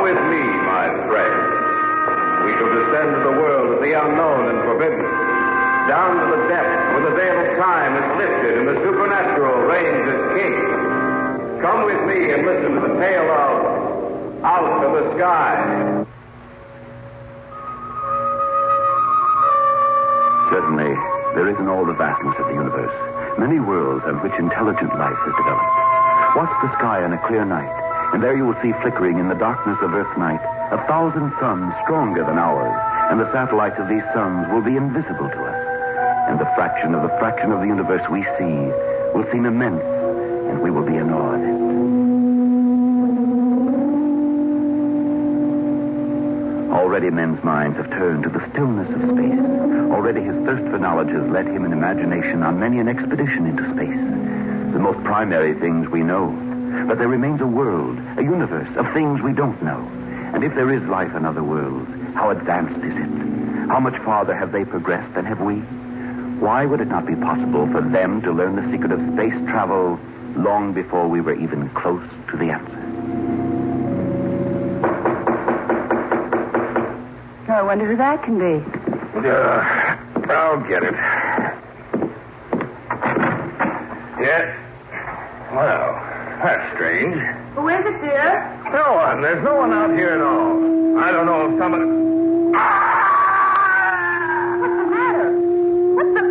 with me, my friend. We shall descend to the world of the unknown and forbidden. Down to the depths where the veil of time is lifted and the supernatural reigns as king. Come with me and listen to the tale of Out of the Sky. Certainly, there is in all the vastness of the universe many worlds on which intelligent life has developed. Watch the sky on a clear night, and there you will see flickering in the darkness of Earth night 1,000 suns stronger than ours, and the satellites of these suns will be invisible to us. And the fraction of the universe we see will seem immense, and we will be in awe of it. Already men's minds have turned to the stillness of space. Already his thirst for knowledge has led him in imagination on many an expedition into space. The most primary things we know. But there remains a world, a universe of things we don't know. And if there is life in other worlds, how advanced is it? How much farther have they progressed than have we? Why would it not be possible for them to learn the secret of space travel long before we were even close to the answer? I wonder who that can be. I'll get it. Yes. Well, that's strange. Who is it, dear? No one. There's no one out here at all. I don't know if somebody... What's the matter? What's the...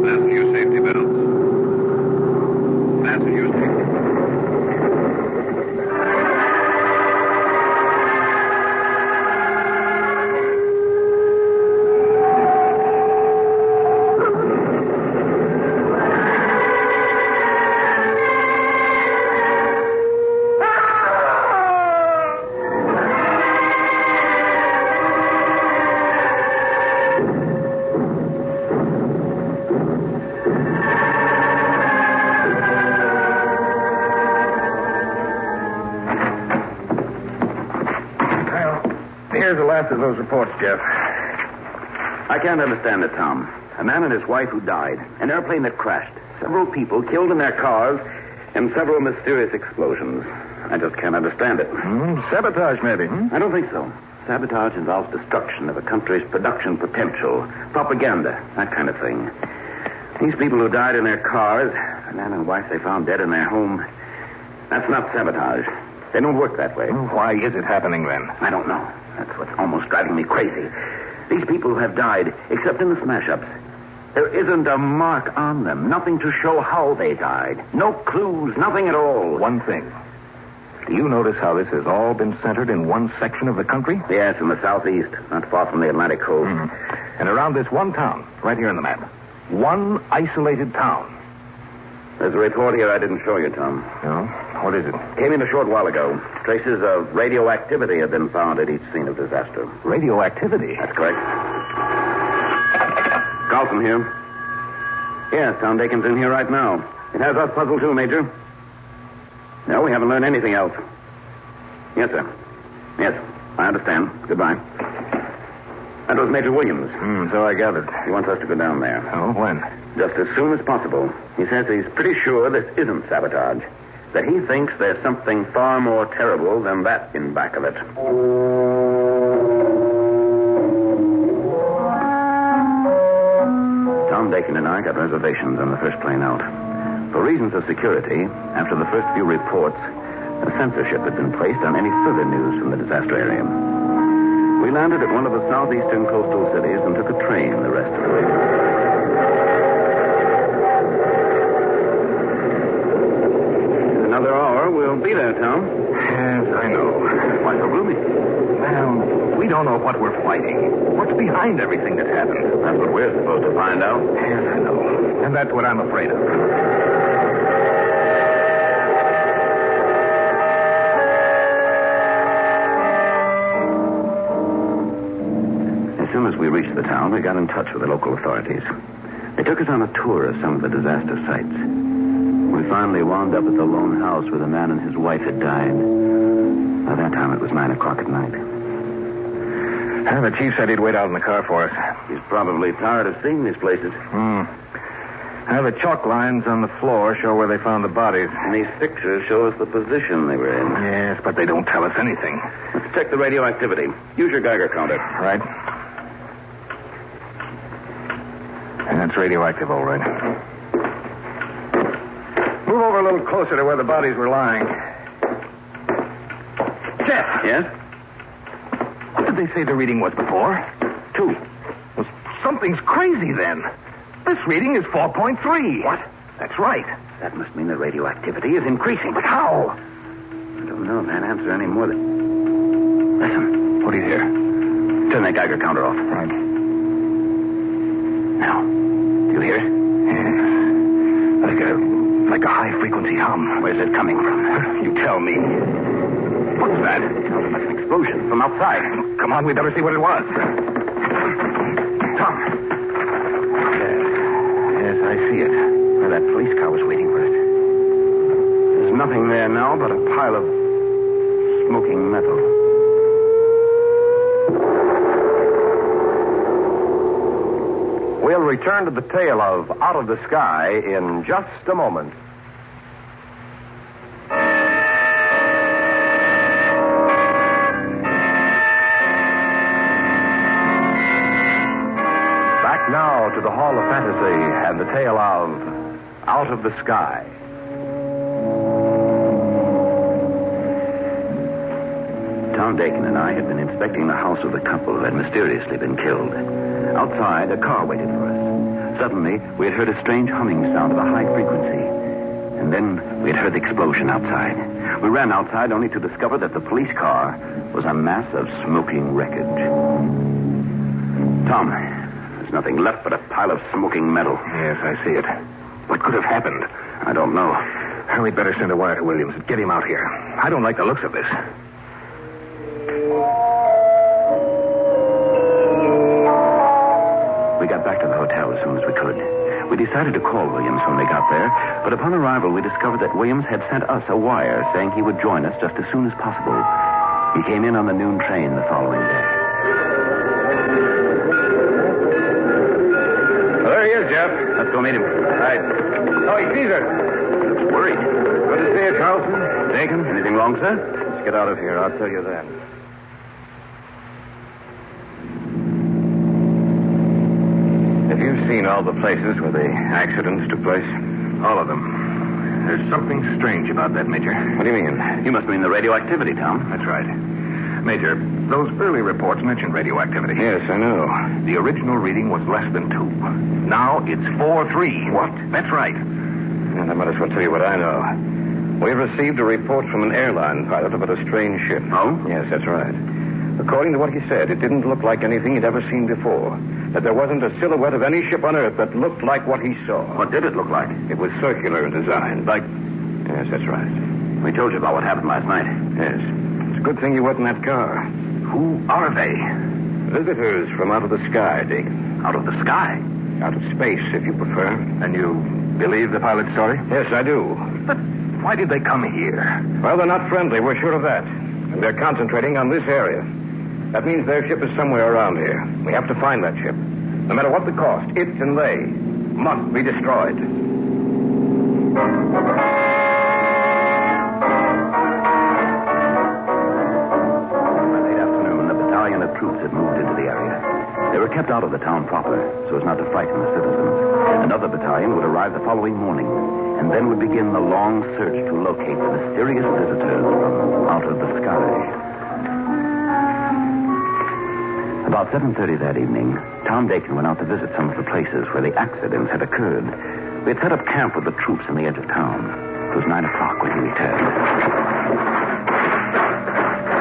Fasten your safety belts. Fasten your safety belts. Here's the last of those reports, Jeff. I can't understand it, Tom. A man and his wife who died, an airplane that crashed, several people killed in their cars, and several mysterious explosions. I just can't understand it. Sabotage, maybe, I don't think so. Sabotage involves destruction of a country's production potential, propaganda, that kind of thing. These people who died in their cars, a man and wife they found dead in their home, that's not sabotage. They don't work that way. Why is it happening, then? I don't know. That's what's almost driving me crazy. These people have died, except in the smash-ups. There isn't a mark on them, nothing to show how they died. No clues, nothing at all. One thing. Do you notice how this has all been centered in one section of the country? Yes, in the southeast, not far from the Atlantic coast. And around this one town, right here on the map. One isolated town. There's a report here I didn't show you, Tom. No? What is it? Came in a short while ago. Traces of radioactivity have been found at each scene of disaster. Radioactivity? That's correct. Carlson here. Yes, Tom Dakin's in here right now. It has us puzzled too, Major. No, we haven't learned anything else. Yes, sir. Yes, I understand. Goodbye. That was Major Williams. So I gathered. He wants us to go down there. Oh, when? Just as soon as possible. He says he's pretty sure this isn't sabotage. That he thinks there's something far more terrible than that in back of it. Tom Dakin and I got reservations on the first plane out. For reasons of security, after the first few reports, a censorship had been placed on any further news from the disaster area. We landed at one of the southeastern coastal cities and took a train the rest of the way. Another hour, we'll be there, Tom. Yes, I know. Why so gloomy? Well, we don't know what we're fighting. What's behind everything that's happened? That's what we're supposed to find out. Yes, I know. And that's what I'm afraid of. As soon as we reached the town, we got in touch with the local authorities. They took us on a tour of some of the disaster sites. We finally wound up at the lone house where the man and his wife had died. By that time, it was 9 o'clock at night. The chief said he'd wait out in the car for us. He's probably tired of seeing these places. The chalk lines on the floor show where they found the bodies. And these pictures show us the position they were in. Yes, but they don't tell us anything. Let's check the radioactivity. Use your Geiger counter. Right. And it's radioactive, all right. Move over a little closer to where the bodies were lying. Jeff! Yes? What did they say the reading was before? 2. Well, something's crazy then. This reading is 4.3. What? That's right. That must mean the radioactivity is increasing. But how? I don't know if that answer any more than... Listen. What do you hear? Turn that Geiger counter off. Right. Now, do you hear it? Yes. Like a high-frequency hum. Where's it coming from? You tell me. What's that? Oh, that's an explosion from outside. Come on, we better see what it was. Tom. Yes, I see it. Where that police car was waiting for us. There's nothing there now but a pile of smoking metal. We'll return to the tale of Out of the Sky in just a moment. Back now to the Hall of Fantasy and the tale of Out of the Sky. Tom Dakin and I had been inspecting the house of the couple who had mysteriously been killed. Outside, a car waited for us. Suddenly, we had heard a strange humming sound of a high frequency. And then we had heard the explosion outside. We ran outside only to discover that the police car was a mass of smoking wreckage. Tom, there's nothing left but a pile of smoking metal. Yes, I see it. What could have happened? I don't know. We'd better send a wire to Williams and get him out here. I don't like the looks of this. We got back to the hotel as soon as we could. We decided to call Williams when they got there, but upon arrival we discovered that Williams had sent us a wire saying he would join us just as soon as possible. He came in on the noon train the following day. Well, there he is, Jeff. Let's go meet him. Right. Oh, he sees us. Looks worried. Good to see you, Carlson. Dakin, anything wrong, sir? Let's get out of here. I'll tell you then. Have you seen all the places where the accidents took place? All of them. There's something strange about that, Major. What do you mean? You must mean the radioactivity, Tom. That's right. Major, those early reports mentioned radioactivity. Yes, I know. The original reading was less than 2. Now it's 4.3. What? That's right. And I might as well tell you what I know. We received a report from an airline pilot about a strange ship. Oh? Yes, that's right. According to what he said, it didn't look like anything he'd ever seen before. That there wasn't a silhouette of any ship on Earth that looked like what he saw. What did it look like? It was circular in design. Like... Yes, that's right. We told you about what happened last night. Yes. It's a good thing you weren't in that car. Who are they? Visitors from out of the sky, Dakin. Out of the sky? Out of space, if you prefer. And you believe the pilot's story? Yes, I do. But why did they come here? Well, they're not friendly. We're sure of that. And they're concentrating on this area. That means their ship is somewhere around here. We have to find that ship. No matter what the cost, it and they must be destroyed. By late afternoon, the battalion of troops had moved into the area. They were kept out of the town proper, so as not to frighten the citizens. Another battalion would arrive the following morning, and then would begin the long search to locate the mysterious visitors from out of the sky. About 7:30 that evening, Tom Dakin went out to visit some of the places where the accidents had occurred. We had set up camp with the troops on the edge of town. It was 9 o'clock when he returned.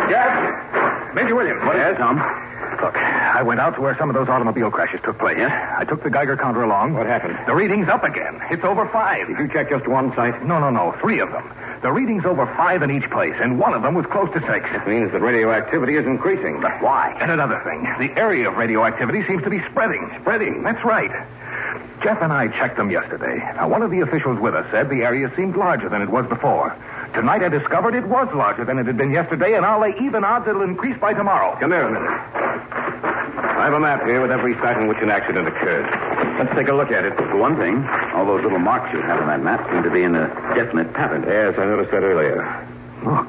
Yes? Major Williams. What is it, Tom? Look, I went out to where some of those automobile crashes took place. Yes? I took the Geiger counter along. What happened? The reading's up again. It's over 5. Did you check just one site? No. 3 of them. The reading's over 5 in each place, and one of them was close to 6. It means that radioactivity is increasing. But why? And another thing, the area of radioactivity seems to be spreading. Spreading? That's right. Jeff and I checked them yesterday. Now, one of the officials with us said the area seemed larger than it was before. Tonight I discovered it was larger than it had been yesterday, and I'll lay even odds it'll increase by tomorrow. Come here a minute. I have a map here with every site in which an accident occurred. Let's take a look at it. For one thing, all those little marks you have on that map seem to be in a definite pattern. Yes, I noticed that earlier. Look.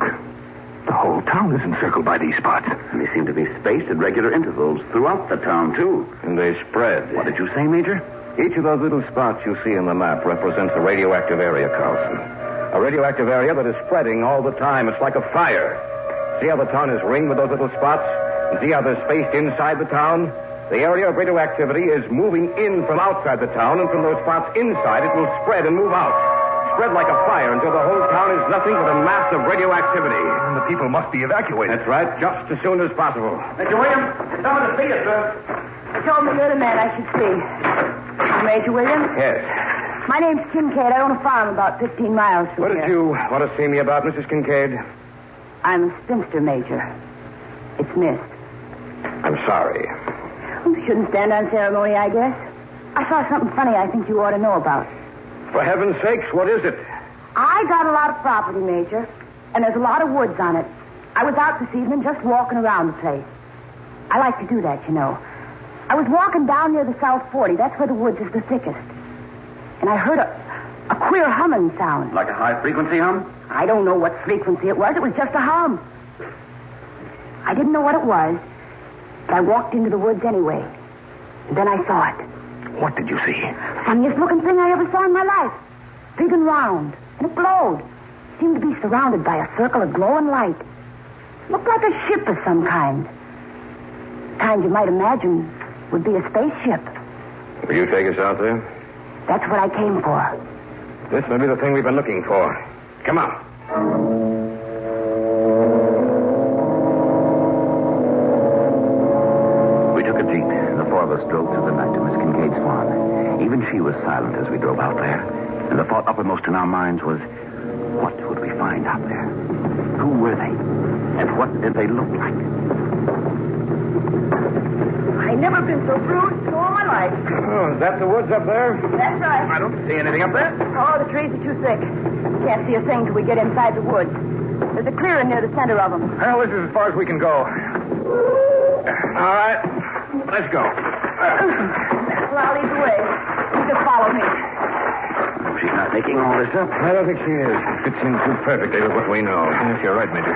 The whole town is encircled by these spots. And they seem to be spaced at regular intervals throughout the town, too. And they spread. What did you say, Major? Each of those little spots you see on the map represents a radioactive area, Carlson. A radioactive area that is spreading all the time. It's like a fire. See how the town is ringed with those little spots? And see how they're spaced inside the town? The area of radioactivity is moving in from outside the town, and from those spots inside, it will spread and move out. Spread like a fire until the whole town is nothing but a mass of radioactivity. And the people must be evacuated. That's right, just as soon as possible. Mr. Williams, someone to see you, sir. They told me you're the man I should see. Major Williams? Yes. My name's Kincaid. I own a farm about 15 miles from What here. did you want to see me about, Mrs. Kincaid? I'm a spinster, Major. It's missed. I'm sorry. You shouldn't stand on ceremony, I guess. I saw something funny I think you ought to know about. For heaven's sakes, what is it? I got a lot of property, Major, and there's a lot of woods on it. I was out this evening just walking around the place. I like to do that, you know. I was walking down near the South 40. That's where the woods is the thickest. And I heard a queer humming sound. Like a high-frequency hum? I don't know what frequency it was. It was just a hum. I didn't know what it was, but I walked into the woods anyway. And then I saw it. What did you see? Funniest looking thing I ever saw in my life. Big and round. And it glowed. Seemed to be surrounded by a circle of glowing light. Looked like a ship of some kind. Kind you might imagine would be a spaceship. Will you take us out there? That's what I came for. This may be the thing we've been looking for. Come on. We took a jeep. The four of us drove through the night to Miss Kincaid's farm. Even she was silent as we drove out there. And the thought uppermost in our minds was, what would we find out there? Who were they? And what did they look like? I never been so bruised in all my life. Oh, is that the woods up there? That's right. I don't see anything up there. Oh, the trees are too thick. Can't see a thing till we get inside the woods. There's a clearing near the center of them. Well, this is as far as we can go. All right. Let's go. Well, I'll lead the way. You just follow me. She's not making all this up. I don't think she is. Fits in too perfectly with what we know. Yes, you're right, Major.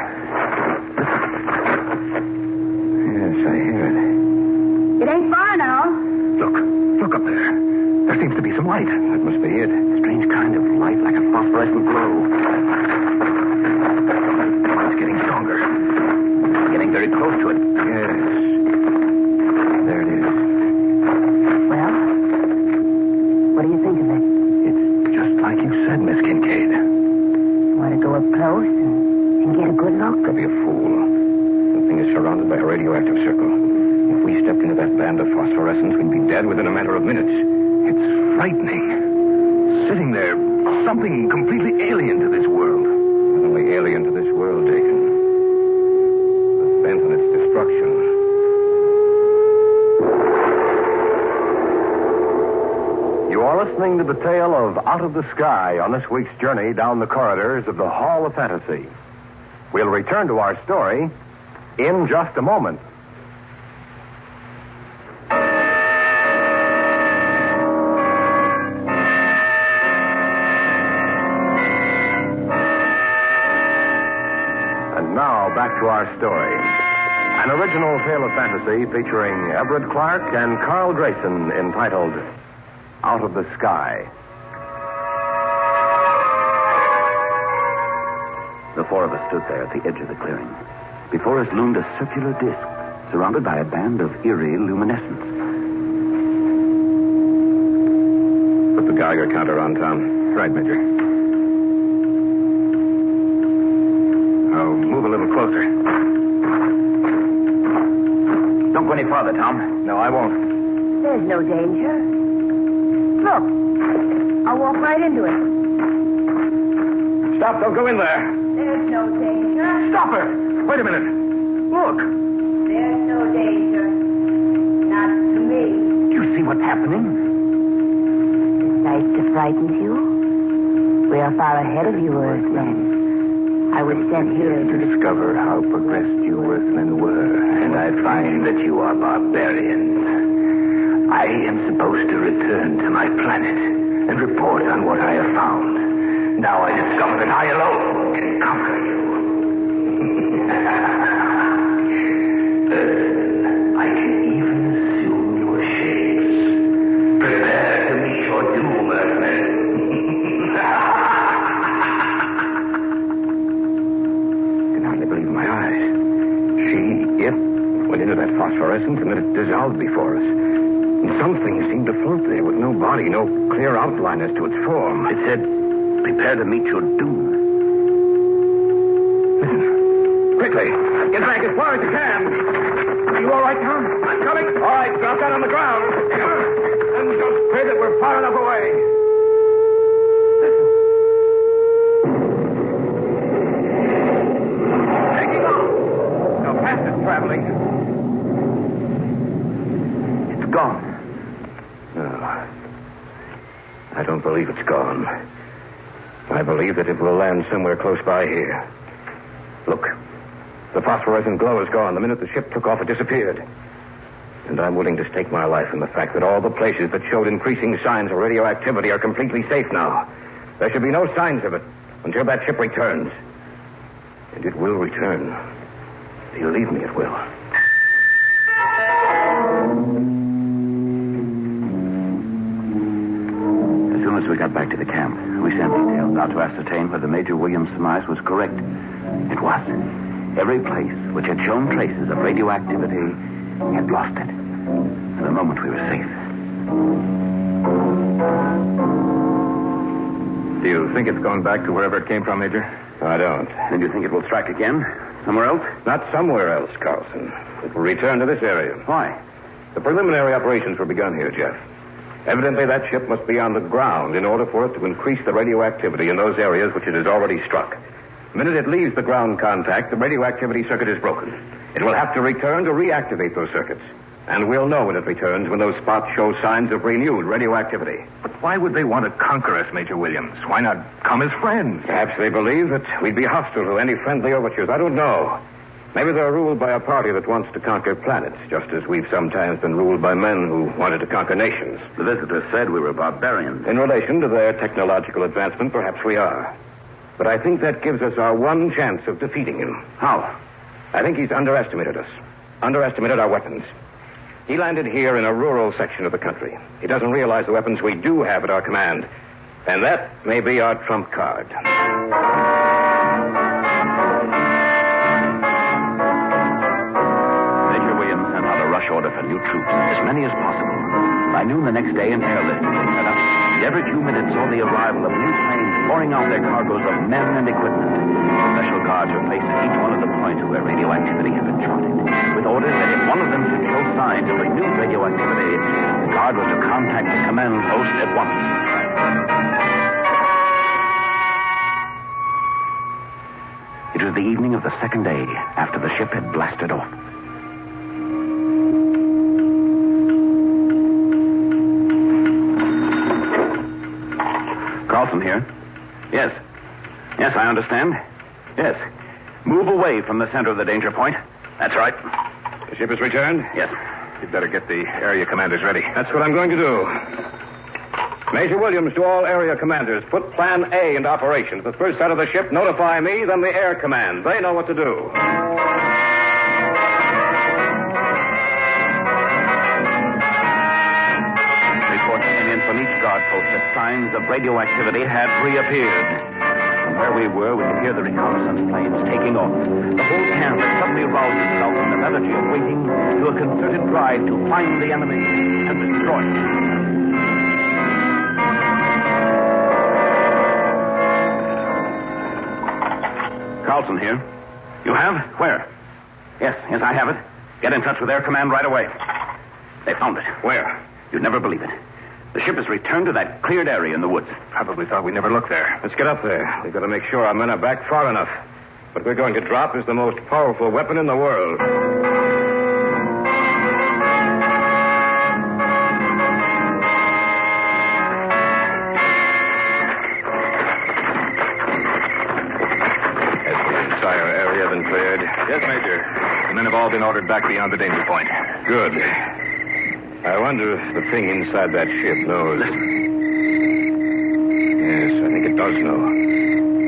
Yes, I hear it. It ain't far now. Look up there. There seems to be some light. That must be it. Strange kind of light, like a phosphorescent glow. The light's getting stronger. Getting very close to it. Yes. There it is. Well, what do you think of it? It's just like you said, Miss Kincaid. Want to go up close and get a good look? Don't be a fool. The thing is surrounded by a radioactive circle. If we stepped into that band of phosphorescence, we'd be dead within a matter of minutes. It's frightening. Sitting there, something completely alien to this world. Not only alien to this world, Dakin, but bent on its destruction. You are listening to the tale of Out of the Sky on this week's journey down the corridors of the Hall of Fantasy. We'll return to our story in just a moment. And now, back to our story. An original tale of fantasy featuring Everett Clark and Carl Grayson entitled Out of the Sky. The four of us stood there at the edge of the clearing. Before us loomed a circular disc, surrounded by a band of eerie luminescence. Put the Geiger counter on, Tom. Right, Major. Oh, move a little closer. Don't go any farther, Tom. No, I won't. There's no danger. Look, I'll walk right into it. Stop, don't go in there. There's no danger. Stop her! Wait a minute. Look. There's no danger. Not to me. Do you see what's happening? Nice to frighten you. We are far ahead of you, Earthman. I was sent here To discover how progressed you Earthmen were. And I find that you are barbarians. I am supposed to return to my planet and report on what I have found. Now I discover that I alone can conquer you. I can even assume your shapes. Prepare to meet your doom, Earthmen. I can hardly believe my eyes. She, went into that phosphorescence and then it dissolved before us. And something seemed to float there with no body, no clear outline as to its form. It said, prepare to meet your doom. Listen. Quickly. Get back as far as you can. Are you all right, Tom? I'm coming. All right, drop down on the ground. And just pray that we're far enough away. Listen. Taking off. How fast it's traveling. It's gone. No. I don't believe it's gone. I believe that it will land somewhere close by here. Look. The phosphorescent glow is gone. The minute the ship took off, it disappeared. And I'm willing to stake my life in the fact that all the places that showed increasing signs of radioactivity are completely safe now. There should be no signs of it until that ship returns. And it will return. Believe me, it will. As soon as we got back to the camp, we sent details out to ascertain whether Major Williams' surmise was correct. It was. Every place which had shown traces of radioactivity had lost it. For the moment, we were safe. Do you think it's gone back to wherever it came from, Major? I don't. Then you think it will strike again? Somewhere else? Not somewhere else, Carlson. It will return to this area. Why? The preliminary operations were begun here, Jeff. Evidently, that ship must be on the ground in order for it to increase the radioactivity in those areas which it has already struck. The minute it leaves the ground contact, the radioactivity circuit is broken. It will have to return to reactivate those circuits. And we'll know when it returns when those spots show signs of renewed radioactivity. But why would they want to conquer us, Major Williams? Why not come as friends? Perhaps they believe that we'd be hostile to any friendly overtures. I don't know. Maybe they're ruled by a party that wants to conquer planets, just as we've sometimes been ruled by men who wanted to conquer nations. The visitor said we were barbarians. In relation to their technological advancement, perhaps we are. But I think that gives us our one chance of defeating him. How? I think he's underestimated us. Underestimated our weapons. He landed here in a rural section of the country. He doesn't realize the weapons we do have at our command. And that may be our trump card. Major Williams sent out a rush order for new troops, as many as possible. By noon the next day, an airlift had been set up. And every few minutes saw the arrival of new planes pouring out their cargoes of men and equipment. Special guards were placed at each one of the points where radioactivity had been charted, with orders that if one of them should show signs of renewed radioactivity, the guard was to contact the command post at once. It was the evening of the second day after the ship had blasted off. Carlson here. Yes. Yes, I understand. Yes. Move away from the center of the danger point. That's right. The ship has returned? Yes. You'd better get the area commanders ready. That's what I'm going to do. Major Williams, to all area commanders, put Plan A into operation. At the first sight of the ship, notify me, then the Air Command. They know what to do. Reports came in from each guard post that signs of radioactivity had reappeared. From where we were, we could hear the reconnaissance planes taking off. The whole camp had suddenly roused itself from the lethargy of waiting to a concerted drive to find the enemy and destroy it. Carlson here. You have? Where? Yes, I have it. Get in touch with Air Command right away. They found it. Where? You'd never believe it. The ship has returned to that cleared area in the woods. Probably thought we'd never look there. Let's get up there. We've got to make sure our men are back far enough. What we're going to drop is the most powerful weapon in the world. As been ordered back beyond the danger point. Good. I wonder if the thing inside that ship knows. Yes, I think it does know.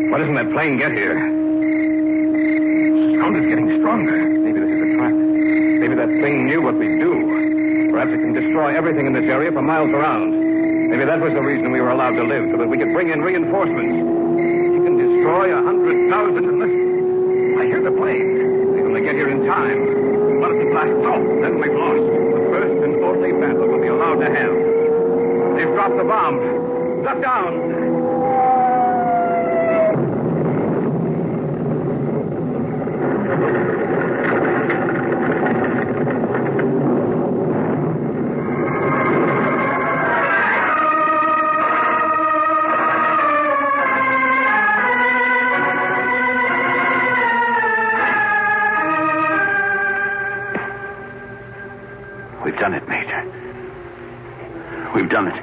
Why doesn't that plane get here? The sound is getting stronger. Maybe this is a trap. Maybe that thing knew what we'd do. Perhaps it can destroy everything in this area for miles around. Maybe that was the reason we were allowed to live, so that we could bring in reinforcements. He can destroy 100,000 and listen. I hear the plane. They only get here in time. What if it blasts off? Then we've lost. The first and only battle we'll be allowed to have. They've dropped the bomb. Duck down. We've done it, Major. We've done it.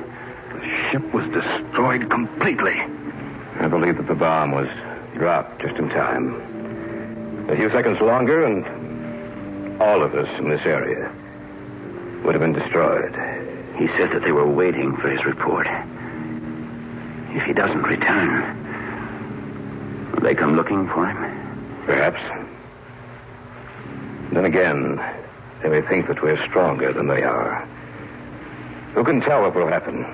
The ship was destroyed completely. I believe that the bomb was dropped just in time. A few seconds longer, and all of us in this area would have been destroyed. He said that they were waiting for his report. If he doesn't return, will they come looking for him? Perhaps. Then again, they may think that we're stronger than they are. Who can tell what will happen?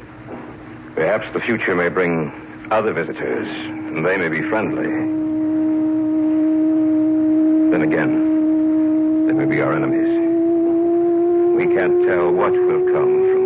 Perhaps the future may bring other visitors, and they may be friendly. Then again, they may be our enemies. We can't tell what will come from